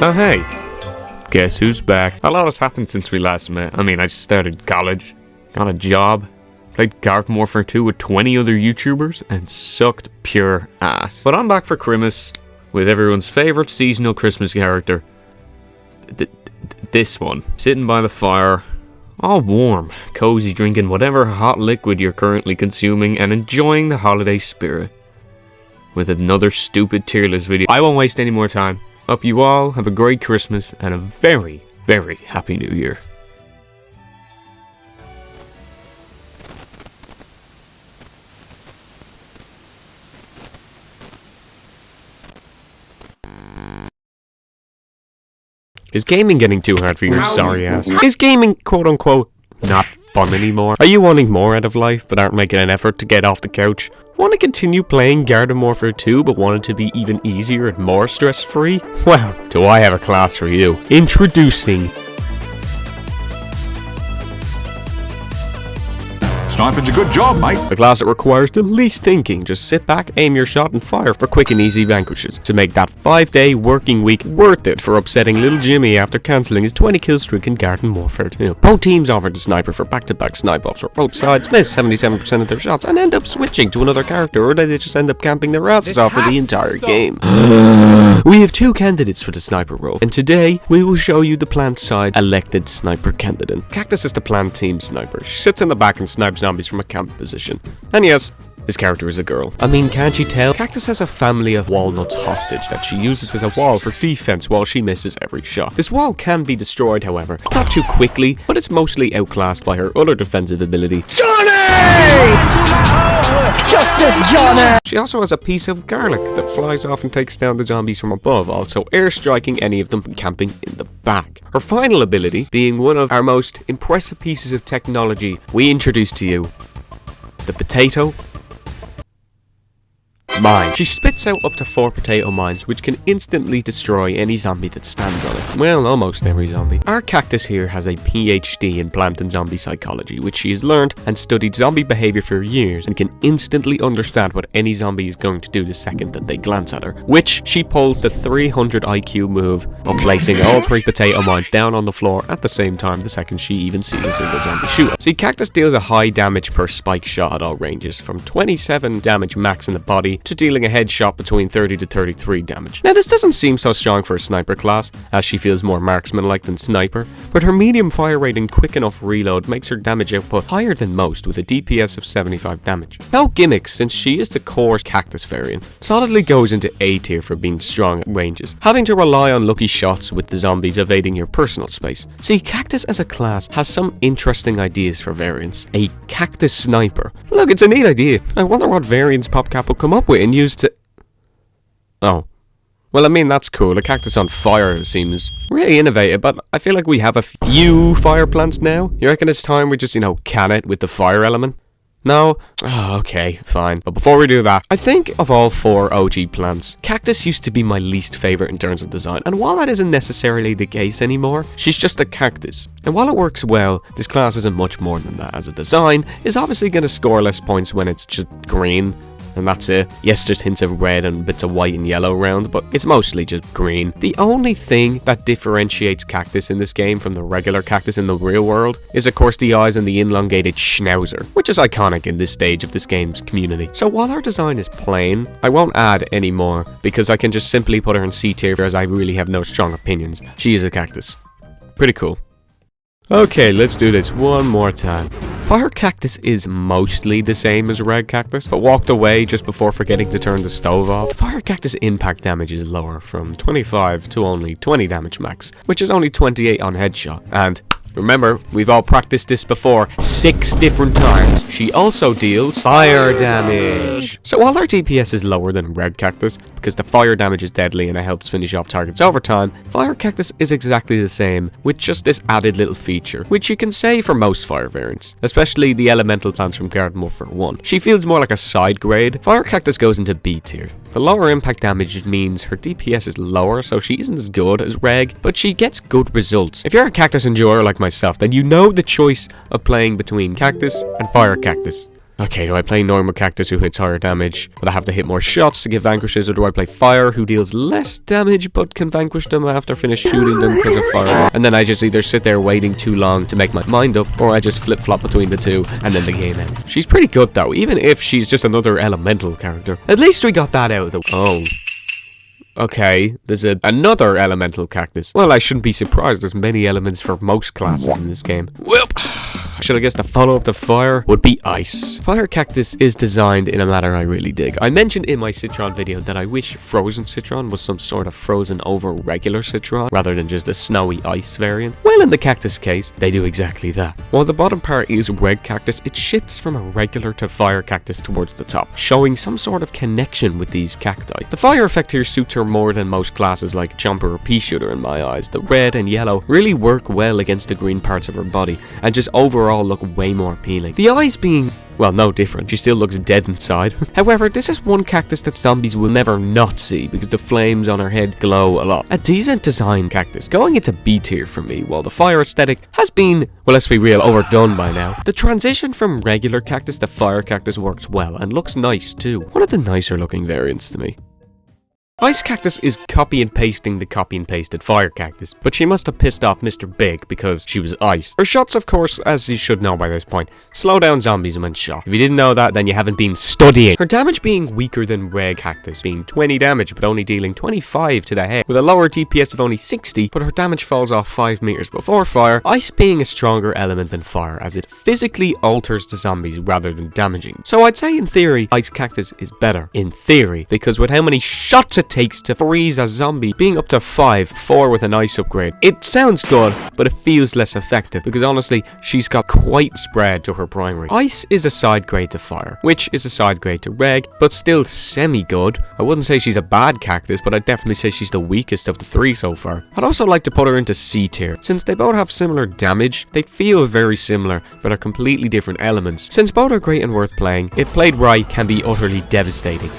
Oh hey, guess who's back? A lot has happened since we last met. I mean, I just started college, got a job, played Garden Warfare 2 with 20 other YouTubers, and sucked pure ass. But I'm back for Christmas with everyone's favourite seasonal Christmas character. This one. Sitting by the fire, all warm, cozy, drinking whatever hot liquid you're currently consuming and enjoying the holiday spirit. With another stupid tier list video. I won't waste any more time. Hope you all have a great Christmas and a very, very happy New Year. Is gaming getting too hard for your sorry ass? Is gaming, quote unquote, not fun anymore? Are you wanting more out of life but aren't making an effort to get off the couch? Want to continue playing Garden Warfare 2 but want it to be even easier and more stress-free? Well, do I have a class for you. Introducing Sniping's a good job, mate. the class that requires the least thinking. Just sit back, aim your shot, and fire for quick and easy vanquishes. To make that 5-day working week worth it for upsetting little Jimmy after cancelling his 20-kill streak in Garden Warfare 2. Both teams offered the sniper for back-to-back snipe-offs where both sides miss 77% of their shots and end up switching to another character, or they just end up camping their asses off for the entire game. We have two candidates for the sniper role, and today we will show you the plant side elected sniper candidate. Cactus is the plant team sniper. She sits in the back and snipes zombies from a camp position. And yes, his character is a girl. I mean, can't you tell? Cactus has a family of walnuts hostage that she uses as a wall for defense while she misses every shot. This wall can be destroyed, however, not too quickly, but it's mostly outclassed by her other defensive ability. Johnny! Justice Johnny! She also has a piece of garlic that flies off and takes down the zombies from above, also airstriking any of them camping in the back. Her final ability being one of our most impressive pieces of technology we introduce to you, the potato mine. She spits out up to 4 potato mines, which can instantly destroy any zombie that stands on it. Well, almost every zombie. Our Cactus here has a PhD in plant and zombie psychology, which she has learned and studied zombie behavior for years and can instantly understand what any zombie is going to do the second that they glance at her, which she pulls the 300 IQ move of placing all 3 potato mines down on the floor at the same time the second she even sees a single zombie shoot up. See, Cactus deals a high damage per spike shot at all ranges, from 27 damage max in the body to dealing a headshot between 30 to 33 damage. Now, this doesn't seem so strong for a sniper class, as she feels more marksman-like than sniper, but her medium fire rate and quick enough reload makes her damage output higher than most, with a DPS of 75 damage. No gimmicks, since she is the core Cactus variant. Solidly goes into A tier for being strong at ranges, having to rely on lucky shots with the zombies evading your personal space. See, Cactus as a class has some interesting ideas for variants. A Cactus sniper. Look, it's a neat idea. I wonder what variants PopCap will come up with and use to... Oh. Well, I mean, that's cool. A cactus on fire seems really innovative, but I feel like we have a few fire plants now. You reckon it's time we just, can it with the fire element? No? Oh, okay, fine. But before we do that, I think of all 4 OG plants, Cactus used to be my least favorite in terms of design, and while that isn't necessarily the case anymore, she's just a cactus. And while it works well, this class isn't much more than that, as a design is obviously going to score less points when it's just green. And that's it. Yes, there's hints of red and bits of white and yellow around, but it's mostly just green. The only thing that differentiates Cactus in this game from the regular Cactus in the real world is of course the eyes and the elongated schnauzer, which is iconic in this stage of this game's community. So while her design is plain, I won't add any more, because I can just simply put her in C tier as I really have no strong opinions. She is a cactus. Pretty cool. Okay, let's do this one more time. Fire Cactus is mostly the same as Red Cactus, but walked away just before forgetting to turn the stove off. Fire Cactus impact damage is lower, from 25 to only 20 damage max, which is only 28 on headshot, and remember, we've all practiced this before 6 different times. She also deals fire damage. So while her DPS is lower than Red Cactus, because the fire damage is deadly and it helps finish off targets over time, Fire Cactus is exactly the same, with just this added little feature, which you can say for most fire variants, especially the elemental plants from Garden Warfare 1. She feels more like a side grade. Fire Cactus goes into B tier. The lower impact damage means her DPS is lower, so she isn't as good as Reg, but she gets good results. If you're a Cactus enjoyer like myself, then you know the choice of playing between Cactus and Fire Cactus. Okay, do I play normal cactus who hits higher damage, but I have to hit more shots to get vanquishes, or do I play fire who deals less damage but can vanquish them after finish shooting them because of fire? And then I just either sit there waiting too long to make my mind up, or I just flip-flop between the two and then the game ends. She's pretty good though, even if she's just another elemental character. At least we got that out of the way. Oh. Okay, there's another elemental cactus. Well, I shouldn't be surprised. There's many elements for most classes in this game. Well, should I guess the follow-up to fire would be ice. Fire cactus is designed in a manner I really dig. I mentioned in my Citron video that I wish frozen Citron was some sort of frozen over regular Citron rather than just a snowy ice variant. Well, in the cactus case, they do exactly that. While the bottom part is red cactus, it shifts from a regular to fire cactus towards the top, showing some sort of connection with these cacti. The fire effect here suits her more than most classes like Jumper or Pea Shooter in my eyes. The red and yellow really work well against the green parts of her body and just overall look way more appealing. The eyes being, well, no different. She still looks dead inside. However, this is one cactus that zombies will never not see because the flames on her head glow a lot. A decent design cactus, going into B tier for me, while the fire aesthetic has been, well, let's be real, overdone by now. The transition from regular cactus to fire cactus works well and looks nice too. One of the nicer looking variants to me. Ice Cactus is copy and pasting the copy and pasted Fire Cactus, but she must have pissed off Mr. Big because she was ice. Her shots, of course, as you should know by this point, slow down zombies when shot. If you didn't know that, then you haven't been studying. Her damage being weaker than Red Cactus, being 20 damage but only dealing 25 to the head, with a lower DPS of only 60, but her damage falls off 5 meters before fire. Ice being a stronger element than fire, as it physically alters the zombies rather than damaging. So I'd say in theory, Ice Cactus is better. In theory, because with how many shots it takes to freeze a zombie being up to 4 with an ice upgrade. It sounds good, but it feels less effective because honestly, she's got quite spread to her primary. Ice is a side grade to fire, which is a side grade to reg, but still semi-good. I wouldn't say she's a bad cactus, but I'd definitely say she's the weakest of the 3 so far. I'd also like to put her into C tier. Since they both have similar damage, they feel very similar, but are completely different elements. Since both are great and worth playing, if played right, can be utterly devastating.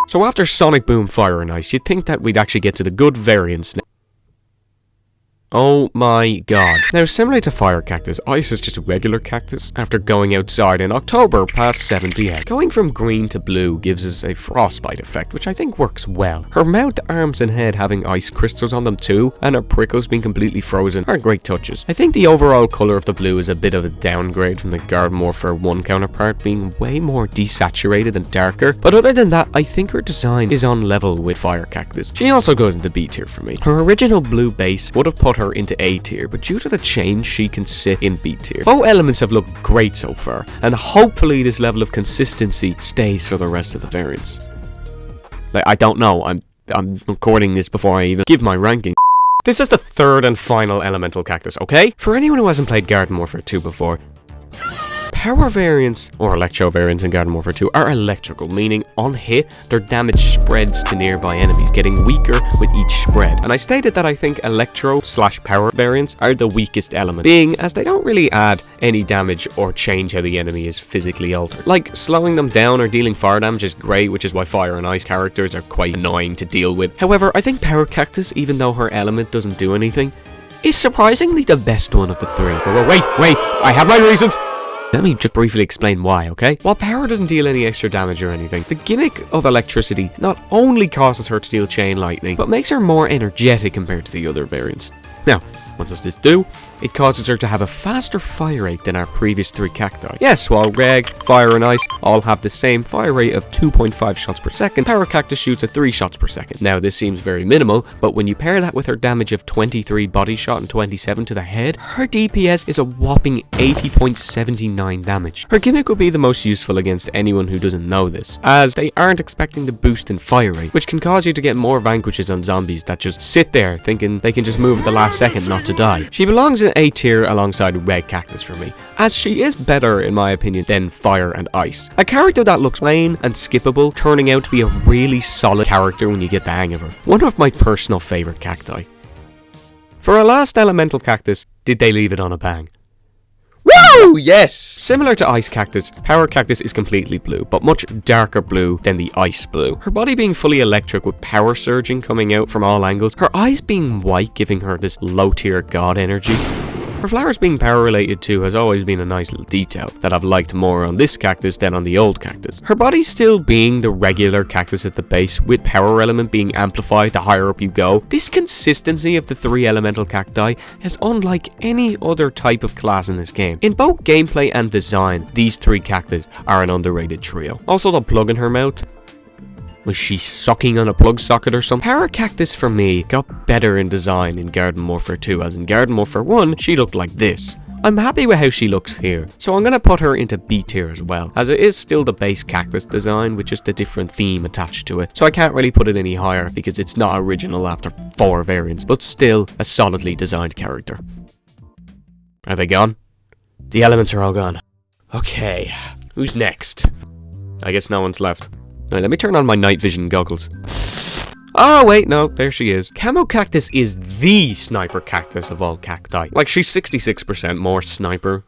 So after Sonic Boom, Fire and Ice, you'd think that we'd actually get to the good variants now. Oh my god. Now, similar to Fire Cactus, Ice is just a regular cactus after going outside in October past 7 PM. Going from green to blue gives us a frostbite effect, which I think works well. Her mouth, arms and head having ice crystals on them too, and her prickles being completely frozen are great touches. I think the overall colour of the blue is a bit of a downgrade from the Garden Warfare 1 counterpart, being way more desaturated and darker, but other than that, I think her design is on level with Fire Cactus. She also goes into B tier for me. Her original blue base would have put her into A tier, but due to the change, she can sit in B tier. Both elements have looked great so far, and hopefully this level of consistency stays for the rest of the variants. Like, I don't know, I'm recording this before I even give my ranking. This is the third and final elemental cactus, okay? For anyone who hasn't played Garden Warfare 2 before, power variants, or electro variants in Garden Warfare 2, are electrical, meaning on hit, their damage spreads to nearby enemies, getting weaker with each spread. And I stated that I think electro/power variants are the weakest element, being as they don't really add any damage or change how the enemy is physically altered. Like, slowing them down or dealing fire damage is great, which is why Fire and Ice characters are quite annoying to deal with. However, I think Power Cactus, even though her element doesn't do anything, is surprisingly the best one of the 3. Wait, I have my reasons! Let me just briefly explain why, okay? While power doesn't deal any extra damage or anything, the gimmick of electricity not only causes her to deal chain lightning, but makes her more energetic compared to the other variants. Now, what does this do? It causes her to have a faster fire rate than our previous 3 cacti. Yes, while Reg, Fire and Ice all have the same fire rate of 2.5 shots per second, Power Cactus shoots at 3 shots per second. Now, this seems very minimal, but when you pair that with her damage of 23 body shot and 27 to the head, her DPS is a whopping 80.79 damage. Her gimmick will be the most useful against anyone who doesn't know this, as they aren't expecting the boost in fire rate, which can cause you to get more vanquishes on zombies that just sit there thinking they can just move at the last second not to die. She belongs in A tier alongside Red Cactus for me, as she is better in my opinion than Fire and Ice. A character that looks plain and skippable, turning out to be a really solid character when you get the hang of her. One of my personal favourite cacti. For our last elemental cactus, did they leave it on a bang? Woo! Yes! Similar to Ice Cactus, Power Cactus is completely blue, but much darker blue than the Ice Blue. Her body being fully electric with power surging coming out from all angles, her eyes being white giving her this low tier god energy. Her flowers being power related too has always been a nice little detail that I've liked more on this cactus than on the old cactus. Her body still being the regular cactus at the base, with power element being amplified the higher up you go. This consistency of the 3 elemental cacti is unlike any other type of class in this game. In both gameplay and design, these 3 cactus are an underrated trio. Also the plug in her mouth. Was she sucking on a plug socket or something? Power Cactus for me got better in design in Garden Warfare 2, as in Garden Warfare 1 she looked like this. I'm happy with how she looks here, so I'm going to put her into B tier as well, as it is still the base cactus design with just a different theme attached to it, so I can't really put it any higher because it's not original after 4 variants, but still a solidly designed character. Are they gone? The elements are all gone. Okay, who's next? I guess no one's left. Now, let me turn on my night vision goggles. Oh, wait, no, there she is. Camo Cactus is the sniper cactus of all cacti. Like, she's 66% more sniper.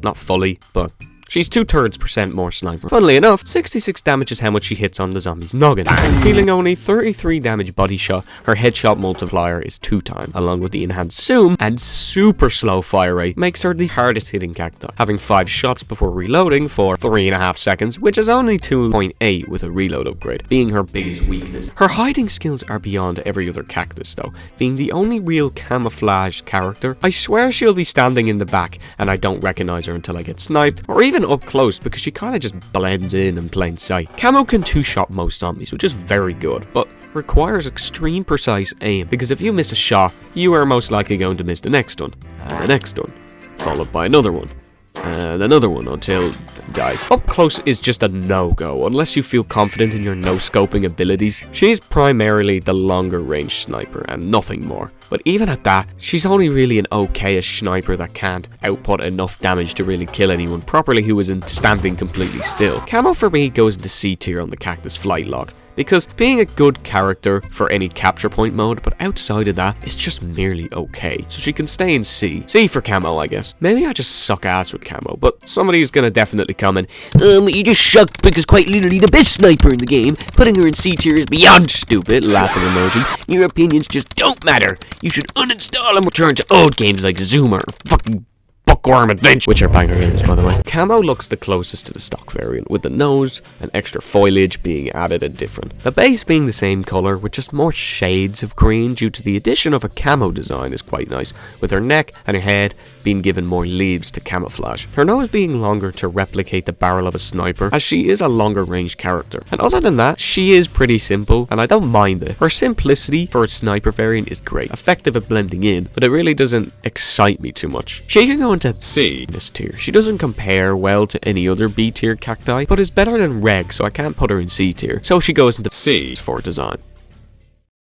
Not fully, but she's 2/3% more sniper. Funnily enough, 66 damage is how much she hits on the zombie's noggin. Dealing only 33 damage body shot, her headshot multiplier is 2 times, along with the enhanced zoom and super slow fire rate, makes her the hardest hitting cacti, having 5 shots before reloading for 3.5 seconds, which is only 2.8 with a reload upgrade, being her biggest weakness. Her hiding skills are beyond every other cactus though, being the only real camouflage character. I swear she'll be standing in the back and I don't recognize her until I get sniped, or even up close because she kind of just blends in plain sight. Camo can 2-shot most zombies, which is very good, but requires extreme precise aim, because if you miss a shot, you are most likely going to miss the next one, and the next one, followed by another one, and another one until it dies. Up close is just a no-go unless you feel confident in your no-scoping abilities. She's primarily the longer range sniper and nothing more, but even at that, she's only really an okay-ish sniper that can't output enough damage to really kill anyone properly who isn't standing completely still. Camo for me goes into C tier on the cactus flight log, because being a good character for any capture point mode, but outside of that, it's just merely okay. So she can stay in C. C for Camo, I guess. Maybe I just suck ass with Camo, but somebody's gonna definitely come in, you just suck because quite literally the best sniper in the game. Putting her in C tier is beyond stupid, laughing emoji. Your opinions just don't matter. You should uninstall and return to old games like Zoomer or fucking Bookworm Adventure, which are banger games, by the way. Camo looks the closest to the stock variant, with the nose and extra foliage being added and different. The base being the same color, with just more shades of green due to the addition of a camo design is quite nice, with her neck and her head being given more leaves to camouflage. Her nose being longer to replicate the barrel of a sniper, as she is a longer range character. And other than that, she is pretty simple, and I don't mind it. Her simplicity for a sniper variant is great, effective at blending in, but it really doesn't excite me too much. She can go into C this tier. She doesn't compare well to any other B tier cacti, but is better than Reg, so I can't put her in C tier. So she goes into C for design.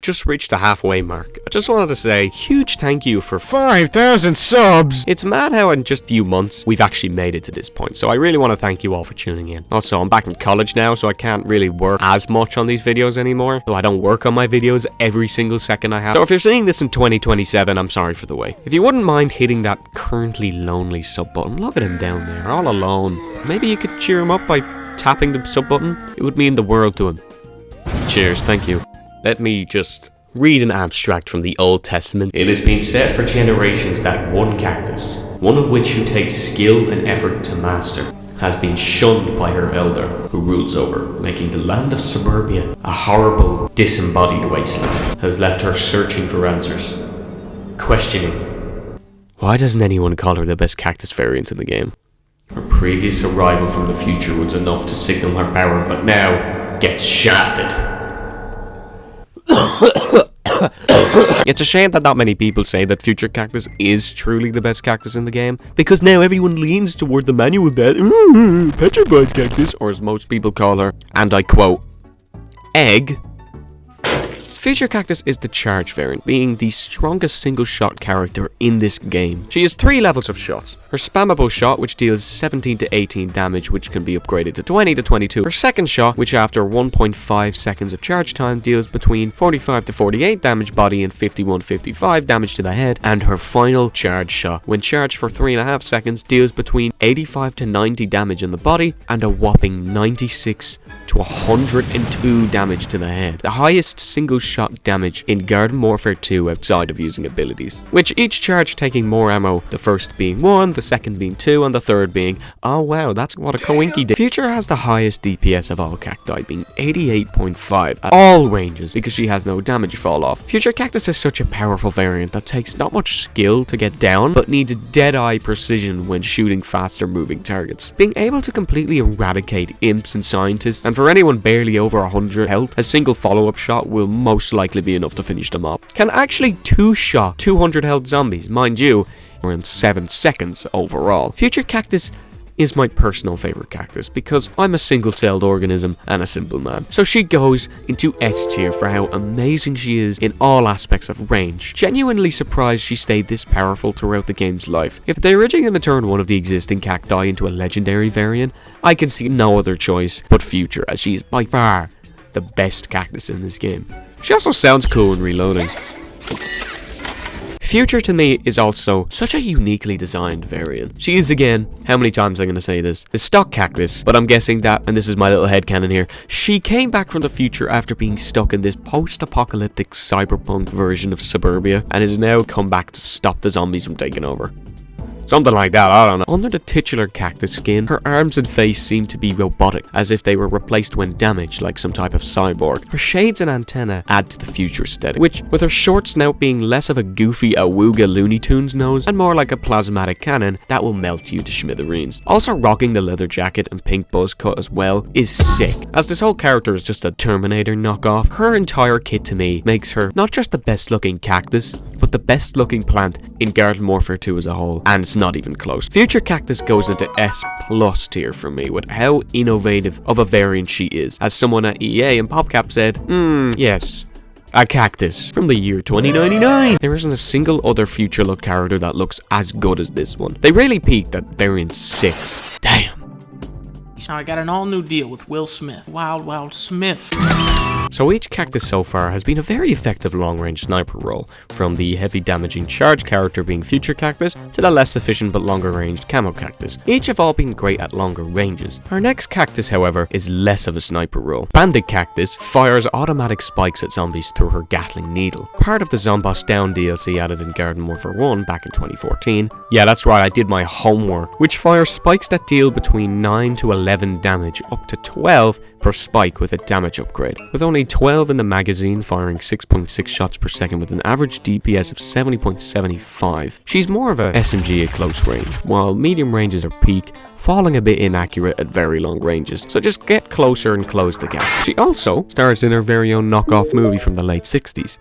Just reached the halfway mark. I just wanted to say huge thank you for 5,000 subs. It's mad how in just a few months we've actually made it to this point, so I really want to thank you all for tuning in. Also, I'm back in college now, so I can't really work as much on these videos anymore, so I don't work on my videos every single second I have. So if you're seeing this in 2027, I'm sorry for the wait. If you wouldn't mind hitting that currently lonely sub button, look at him down there all alone. Maybe you could cheer him up by tapping the sub button. It would mean the world to him. Cheers, thank you. Let me just read an abstract from the Old Testament. It has been said for generations that one cactus, one of which you take skill and effort to master, has been shunned by her elder, who rules over, making the land of suburbia a horrible, disembodied wasteland, has left her searching for answers, questioning. Why doesn't anyone call her the best cactus variant in the game? Her previous arrival from the future was enough to signal her power, but now gets shafted. It's a shame that not many people say that Future Cactus is truly the best cactus in the game, because now everyone leans toward the manual that Petrified Cactus, or as most people call her, and I quote, egg. Future Cactus is the charge variant, being the strongest single shot character in this game. She has 3 levels of shots. Her spammable shot, which deals 17 to 18 damage, which can be upgraded to 20 to 22. Her second shot, which after 1.5 seconds of charge time deals between 45 to 48 damage body and 51-55 damage to the head. And her final charge shot, when charged for 3.5 seconds, deals between 85 to 90 damage in the body and a whopping 96 to 102 damage to the head. The highest single shot damage in Garden Warfare 2 outside of using abilities, which each charge taking more ammo, the first being 1, the second being 2, and the third being, oh wow, that's what a coinky did. Future has the highest DPS of all cacti, being 88.5 at all ranges because she has no damage fall off. Future Cactus is such a powerful variant that takes not much skill to get down, but needs dead-eye precision when shooting faster moving targets. Being able to completely eradicate imps and scientists, and for anyone barely over 100 health, a single follow-up shot will most likely be enough to finish them off. Can actually two-shot 200 health zombies, mind you, in 7 seconds overall. Future Cactus is my personal favorite cactus because I'm a single-celled organism and a simple man. So she goes into S tier for how amazing she is in all aspects of range. Genuinely surprised she stayed this powerful throughout the game's life. If they're originally going to turn one of the existing cacti into a legendary variant, I can see no other choice but Future, as she is by far the best cactus in this game. She also sounds cool in reloading. Future to me is also such a uniquely designed variant. She is, again, how many times I'm going to say this, the stock cactus, but I'm guessing that, and this is my little headcanon here, she came back from the future after being stuck in this post-apocalyptic cyberpunk version of suburbia and has now come back to stop the zombies from taking over. Something like that, I don't know. Under the titular cactus skin, her arms and face seem to be robotic, as if they were replaced when damaged, like some type of cyborg. Her shades and antennae add to the future aesthetic, which, with her short snout being less of a goofy awooga Looney Tunes nose, and more like a plasmatic cannon, that will melt you to smithereens. Also rocking the leather jacket and pink buzz cut as well is sick, as this whole character is just a Terminator knockoff. Her entire kit to me makes her not just the best looking cactus, but the best looking plant in Garden Warfare 2 as a whole, and it's not even close. Future Cactus goes into S+ tier for me with how innovative of a variant she is. As someone at EA and PopCap said, yes, a cactus from the year 2099. There isn't a single other future look character that looks as good as this one. They really peaked at variant 6. Damn. Now I got an all-new deal with Will Smith. Wild, Wild Smith. So each cactus so far has been a very effective long-range sniper role, from the heavy damaging charge character being Future Cactus to the less efficient but longer-ranged Camo Cactus. Each have all been great at longer ranges. Our next cactus, however, is less of a sniper role. Bandit Cactus fires automatic spikes at zombies through her Gatling needle. Part of the Zomboss Down DLC added in Garden Warfare 1 back in 2014. Yeah, that's right, I did my homework. Which fires spikes that deal between 9 to 11 damage, up to 12 per spike with a damage upgrade. With only 12 in the magazine, firing 6.6 shots per second with an average DPS of 70.75. She's more of a SMG at close range, while medium ranges are peak, falling a bit inaccurate at very long ranges, so just get closer and close the gap. She also stars in her very own knockoff movie from the late 60s.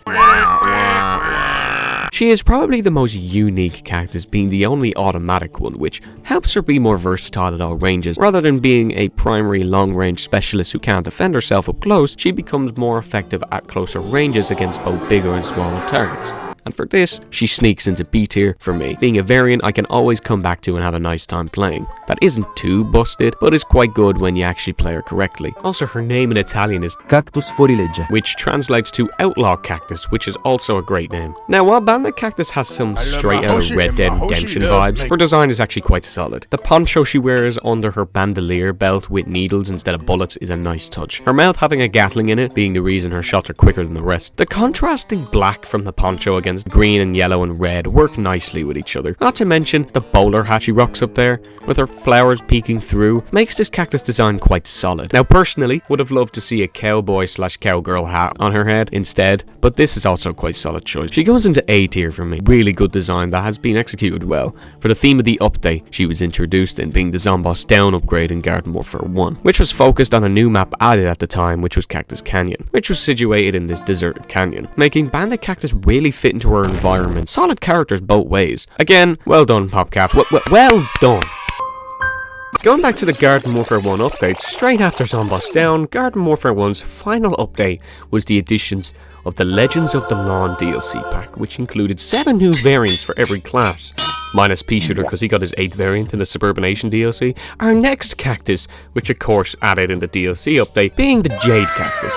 She is probably the most unique cactus, being the only automatic one, which helps her be more versatile at all ranges. Rather than being a primary long-range specialist who can't defend herself up close, she becomes more effective at closer ranges against both bigger and smaller targets. And for this, she sneaks into B tier for me, being a variant I can always come back to and have a nice time playing. That isn't too busted, but is quite good when you actually play her correctly. Also, her name in Italian is Cactus fuorilegge, which translates to Outlaw Cactus, which is also a great name. Now, while Bandit Cactus has some straight out of Red Dead Redemption vibes, her design is actually quite solid. The poncho she wears under her bandolier belt with needles instead of bullets is a nice touch. Her mouth having a Gatling in it being the reason her shots are quicker than the rest. The contrasting black from the poncho against green and yellow and red work nicely with each other. Not to mention the bowler hat she rocks up there, with her flowers peeking through, makes this cactus design quite solid. Now personally, would have loved to see a cowboy/cowgirl hat on her head instead, but this is also quite solid choice. She goes into A tier for me. Really good design that has been executed well, for the theme of the update she was introduced in, being the Zomboss Down upgrade in Garden Warfare 1, which was focused on a new map added at the time, which was Cactus Canyon, which was situated in this deserted canyon, making Bandit Cactus really fit into her environment. Solid characters both ways. Again, well done, PopCap. Well done. Going back to the Garden Warfare 1 update, straight after Zomboss Down, Garden Warfare 1's final update was the additions of the Legends of the Lawn DLC pack, which included 7 new variants for every class. minus Pea Shooter because he got his 8th variant in the Suburbanation DLC. Our next cactus, which of course added in the DLC update, being the Jade cactus.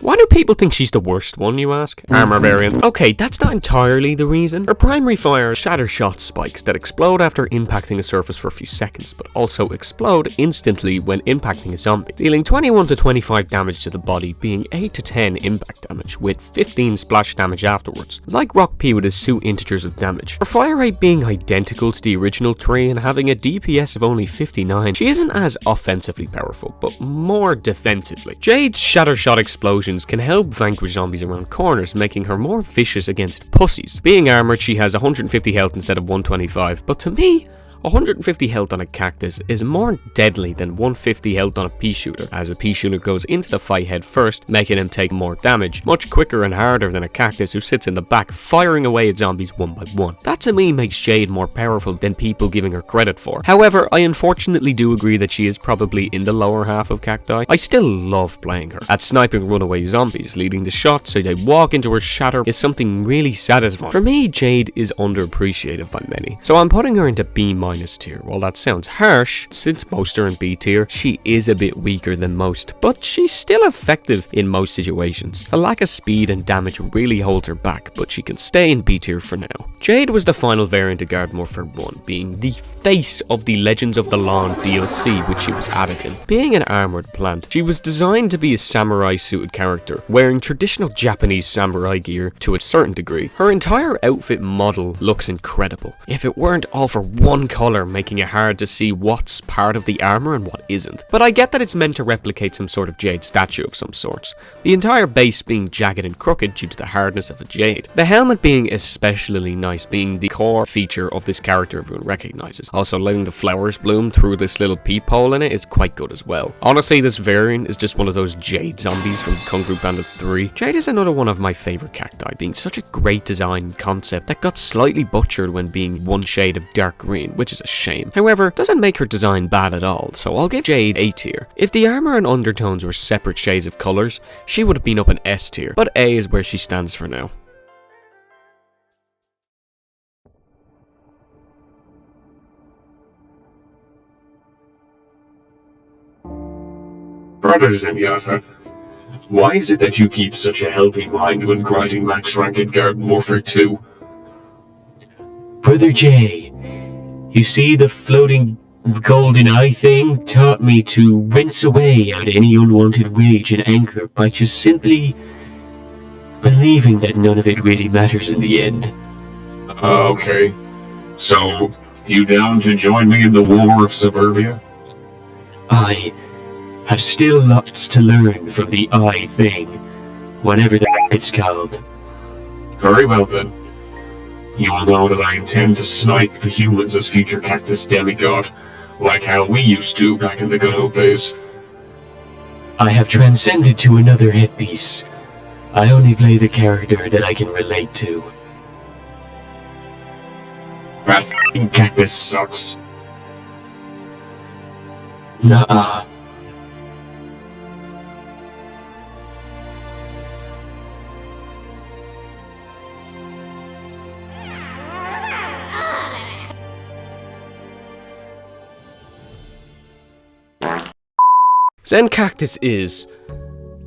Why do people think she's the worst one, you ask? Armor variant. Okay, that's not entirely the reason. Her primary fire shatter shot spikes that explode after impacting a surface for a few seconds, but also explode instantly when impacting a zombie, dealing 21 to 25 damage to the body, being 8 to 10 impact damage, with 15 splash damage afterwards. Like Rock P with his 2 integers of damage. Her fire rate being identical to the original 3 and having a DPS of only 59, she isn't as offensively powerful, but more defensively. Jade's shatter shot explosion can help vanquish zombies around corners, making her more vicious against pussies. Being armored, she has 150 health instead of 125, but to me, 150 health on a cactus is more deadly than 150 health on a pea shooter, as a pea shooter goes into the fight head first, making him take more damage, much quicker and harder than a cactus who sits in the back firing away at zombies one by one. That to me makes Jade more powerful than people giving her credit for. However, I unfortunately do agree that she is probably in the lower half of cacti. I still love playing her. At sniping runaway zombies, leading the shot so they walk into her shatter is something really satisfying. For me, Jade is underappreciated by many, so I'm putting her into B- tier. While that sounds harsh, since most are in B tier, she is a bit weaker than most, but she's still effective in most situations. A lack of speed and damage really holds her back, but she can stay in B tier for now. Jade was the final variant of Garden Warfare 1, being the face of the Legends of the Lawn DLC, which she was added in. Being an armored plant, she was designed to be a samurai suited character, wearing traditional Japanese samurai gear to a certain degree. Her entire outfit model looks incredible, if it weren't all for one color, making it hard to see what's part of the armor and what isn't. But I get that it's meant to replicate some sort of Jade statue of some sorts, the entire base being jagged and crooked due to the hardness of a Jade. The helmet being especially nice, being the core feature of this character everyone recognizes. Also, letting the flowers bloom through this little peephole in it is quite good as well. Honestly, this variant is just one of those Jade zombies from Kung Fu Bandit 3. Jade is another one of my favorite cacti, being such a great design and concept that got slightly butchered when being one shade of dark green, which is a shame. However, doesn't make her design bad at all, so I'll give Jade A tier. If the armor and undertones were separate shades of colors, she would have been up in S tier, but A is where she stands for now. Brother Zenyatta, why is it that you keep such a healthy mind when grinding max rank in Garden Warfare 2? Brother J, you see the floating golden eye thing taught me to rinse away out any unwanted rage and anger by just simply believing that none of it really matters in the end. Okay. So, you down to join me in the War of Suburbia? I have still lots to learn from the eye thing, whatever it's called. Very well then. You will know that I intend to snipe the humans as future Cactus Demigod, like how we used to back in the good old days. I have transcended to another headpiece. I only play the character that I can relate to. That f***ing cactus sucks. Nuh-uh. Zen Cactus is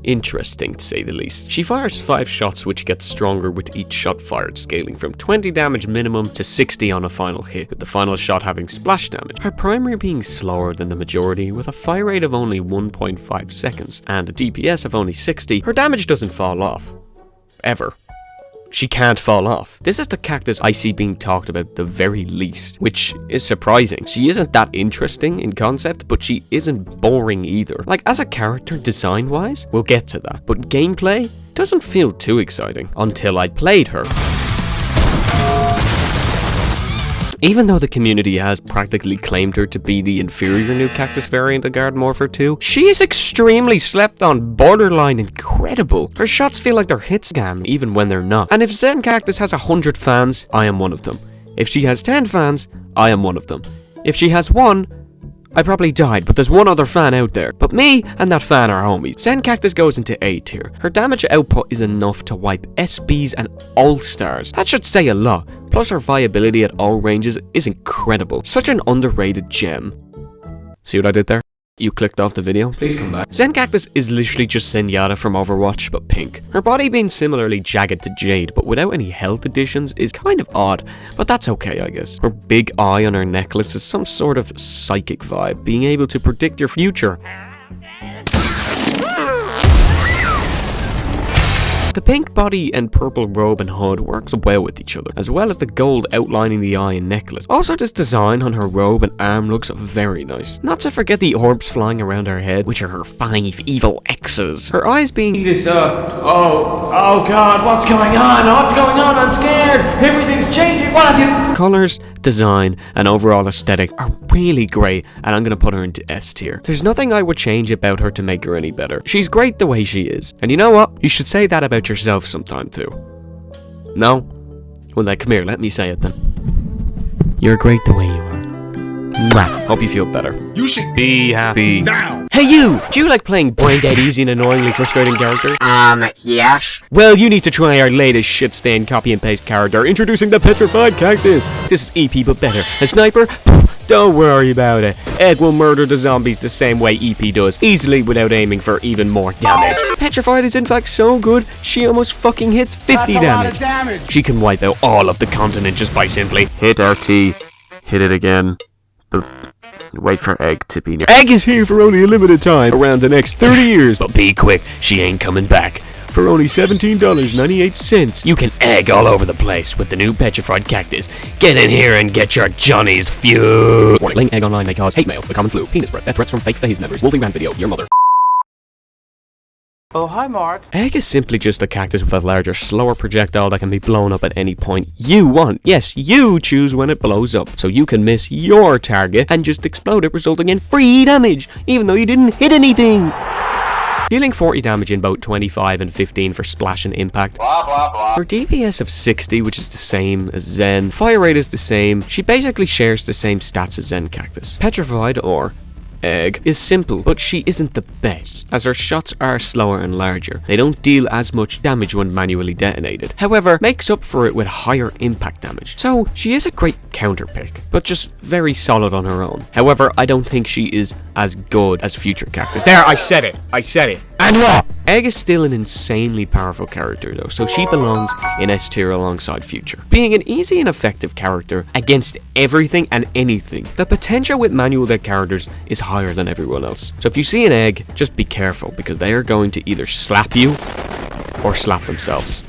interesting to say the least. She fires 5 shots which gets stronger with each shot fired, scaling from 20 damage minimum to 60 on a final hit, with the final shot having splash damage. Her primary being slower than the majority, with a fire rate of only 1.5 seconds and a DPS of only 60, her damage doesn't fall off. Ever. She can't fall off. This is the cactus I see being talked about the very least, which is surprising. She isn't that interesting in concept, but she isn't boring either. Like, as a character design wise, we'll get to that, but gameplay doesn't feel too exciting until I played her. Even though the community has practically claimed her to be the inferior new Cactus variant of Garden Warfare 2, she is extremely slept on, borderline incredible. Her shots feel like they're hit scam even when they're not. And if Zen Cactus has 100 fans, I am one of them. If she has 10 fans, I am one of them. If she has 1, I probably died, but there's one other fan out there. But me and that fan are homies. Zen Cactus goes into A tier. Her damage output is enough to wipe SBs and All-Stars. That should say a lot. Plus her viability at all ranges is incredible. Such an underrated gem. See what I did there? You clicked off the video? Please come back. Zen Cactus is literally just Zenyatta from Overwatch, but pink. Her body being similarly jagged to Jade, but without any health additions is kind of odd, but that's okay, I guess. Her big eye on her necklace is some sort of psychic vibe, being able to predict your future. The pink body and purple robe and hood works well with each other, as well as the gold outlining the eye and necklace. Also, this design on her robe and arm looks very nice. Not to forget the orbs flying around her head, which are her 5 evil X's. Her eyes being this, oh god, what's going on? What's going on? I'm scared! Everything's changing! What have you? Colors, design, and overall aesthetic are really great, and I'm gonna put her into S tier. There's nothing I would change about her to make her any better. She's great the way she is. And you know what? You should say that about yourself sometime too. No? Well then, come here, let me say it then. You're great the way you are. Mwah. Hope you feel better. You should Be happy. now. Hey you! Do you like playing brain dead easy and annoyingly frustrating characters? Yes. Well, you need to try our latest shit-stained copy and paste character, introducing the Petrified Cactus. This is EP but better. A sniper? Don't worry about it. Egg will murder the zombies the same way EP does, easily without aiming for even more damage. Petrified is in fact so good, she almost fucking hits 50 damage. She can wipe out all of the continent just by simply hit RT, hit it again, wait for Egg to be near. Egg is here for only a limited time, around the next 30 years, but be quick, she ain't coming back. For only $17.98, you can egg all over the place with the new Petrified Cactus. Get in here and get your Johnny's fuel. Warning, laying egg online may cause hate mail, the common flu, penis breath, death threats from fake phase members, Wolfie Rant video, your mother. Oh, hi, Mark. Egg is simply just a cactus with a larger, slower projectile that can be blown up at any point you want. Yes, you choose when it blows up, so you can miss your target and just explode it, resulting in free damage, even though you didn't hit anything. Dealing 40 damage in about 25 and 15 for splash and impact. Her DPS of 60, which is the same as Zen. Fire rate is the same. She basically shares the same stats as Zen Cactus. Petrified, or Egg, is simple, but she isn't the best, as her shots are slower and larger. They don't deal as much damage when manually detonated. However, makes up for it with higher impact damage. So, she is a great counter pick, but just very solid on her own. However, I don't think she is as good as Future Cactus. There, I said it! And what? Egg is still an insanely powerful character though, so she belongs in S tier alongside Future. Being an easy and effective character against everything and anything, the potential with manual deck characters is higher than everyone else. So if you see an Egg, just be careful, because they are going to either slap you or slap themselves.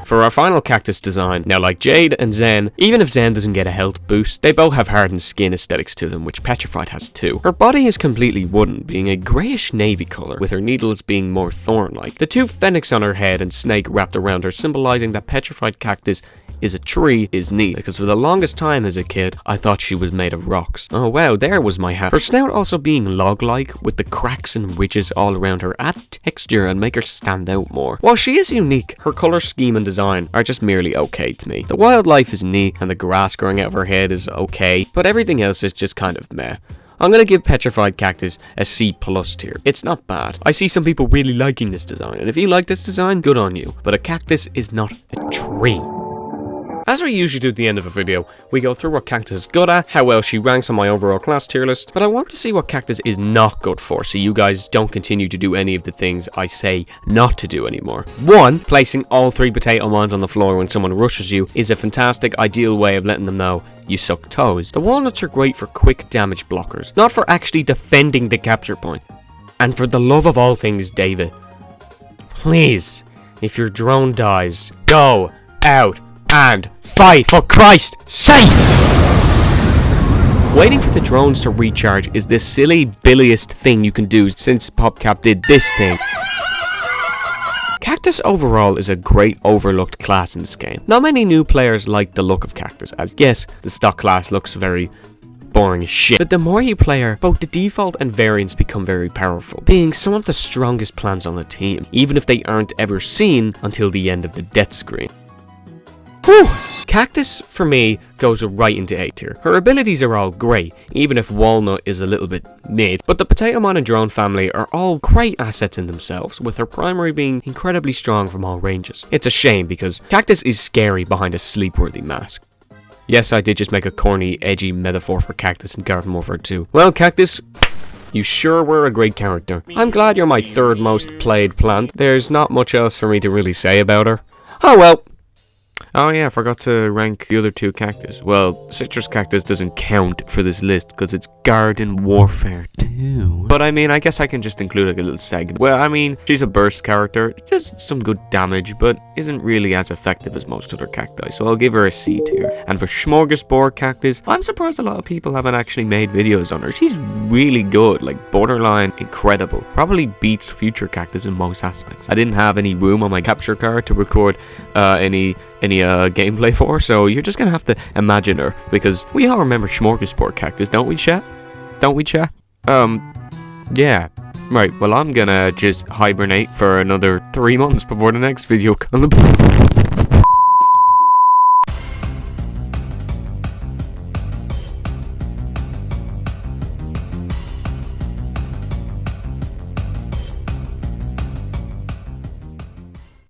For our final cactus design, now like Jade and Zen, even if Zen doesn't get a health boost, they both have hardened skin aesthetics to them, which Petrified has too. Her body is completely wooden, being a greyish navy colour, with her needles being more thorn-like. The two phoenix on her head and snake wrapped around her, symbolising that Petrified Cactus is a tree, is neat, because for the longest time as a kid, I thought she was made of rocks. Oh wow, there was my hat. Her snout also being log-like, with the cracks and ridges all around her add texture and make her stand out more. While she is unique, her colour scheme and design are just merely okay to me. The wildlife is neat, and the grass growing out of her head is okay, but everything else is just kind of meh. I'm gonna give Petrified Cactus a C+ tier. It's not bad. I see some people really liking this design, and if you like this design, good on you. But a cactus is not a tree. As we usually do at the end of a video, we go through what Cactus is good at, how well she ranks on my overall class tier list, but I want to see what Cactus is not good for, so you guys don't continue to do any of the things I say not to do anymore. 1. Placing all 3 potato mines on the floor when someone rushes you is a fantastic, ideal way of letting them know you suck toes. The walnuts are great for quick damage blockers, not for actually defending the capture point. And for the love of all things, David, please, if your drone dies, go out and fight, for Christ's sake! Waiting for the drones to recharge is the silly billiest thing you can do since PopCap did this thing. Cactus overall is a great overlooked class in this game. Not many new players like the look of Cactus, as yes, the stock class looks very boring as shit. But the more you play her, both the default and variants become very powerful, being some of the strongest plans on the team, even if they aren't ever seen until the end of the death screen. Whew! Cactus, for me, goes right into A tier. Her abilities are all great, even if Walnut is a little bit mid, but the Potatomon and Drone family are all great assets in themselves, with her primary being incredibly strong from all ranges. It's a shame because Cactus is scary behind a sleep-worthy mask. Yes, I did just make a corny, edgy metaphor for Cactus in Garden Warfare 2. Well, Cactus, you sure were a great character. I'm glad you're my third most played plant. There's not much else for me to really say about her. Oh well. Oh yeah, I forgot to rank the other two cactus. Well, Citrus Cactus doesn't count for this list because it's Garden Warfare 2. But I mean, I guess I can just include like a little segment. Well, I mean, she's a burst character, does some good damage, but isn't really as effective as most other cacti, so I'll give her a C tier. And for Smorgasbord Cactus, I'm surprised a lot of people haven't actually made videos on her. She's really good, like borderline incredible. Probably beats Future Cactus in most aspects. I didn't have any room on my capture card to record any gameplay for, so you're just gonna have to imagine her, because we all remember Smorgasbord Cactus, don't we, chat? Don't we, chat? Yeah. Right, well, I'm gonna just hibernate for another 3 months before the next video comes.